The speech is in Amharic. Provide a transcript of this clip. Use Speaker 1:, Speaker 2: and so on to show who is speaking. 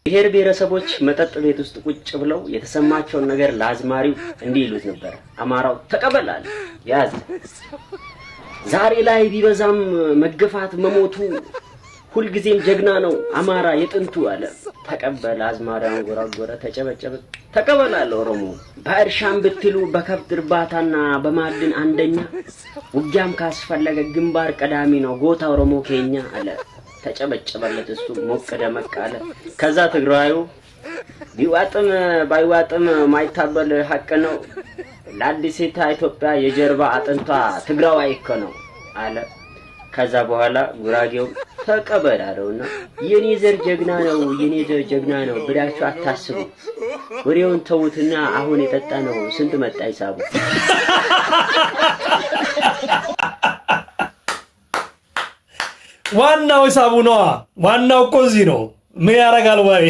Speaker 1: ብሔር ብሔረሰቦች መጠጥ ቤት ውስጥ ቁጭ ብለው የተሰማቸውን ነገር ለአዝማሪው እንዲህ ይሉት ነበር። አማራው ተቀበላል ያዝ ዛሬ ላይ ቢበዛም መገፋት መሞቱ ሁልጊዜም ጀግና ነው አማራ የጥንቱ አለ። ተቀበል አዝማሪያው ጎራጎረ ተጨበጨበ። ተቀበላል ኦሮሞ በእርሻም ብትሉ በከብት እርባታና በማዕድን አንደኛ ውጊያም ካስፈለገ ግንባር ቀዳሚ ነው ጎታ ኦሮሞ ኬኛ አለ። ተጨበጨበለት እሱ ሞቅ ደመቅ አለ። ከዛ ትግራዩ ቢዋጥም ባይዋጥም ማይታበል ሐቅ ነው ለአዲስቷ ኢትዮጵያ የጀርባ አጥንቷ ትግራዋይ እኮ ነው አለ። ከዛ በኋላ ጉራጌው ተቀበል አለውና የኔ ዘር ጀግና ነው ብላችሁ አታስቡ ወሬውን ተውትና አሁን የጠጣ ነው ስንት መጣ ሂሳቡ።
Speaker 2: ዋናው ሂሳቡ ነው። ዋናው እኮ እዚህ ነው። ምን ያደርጋል ወይ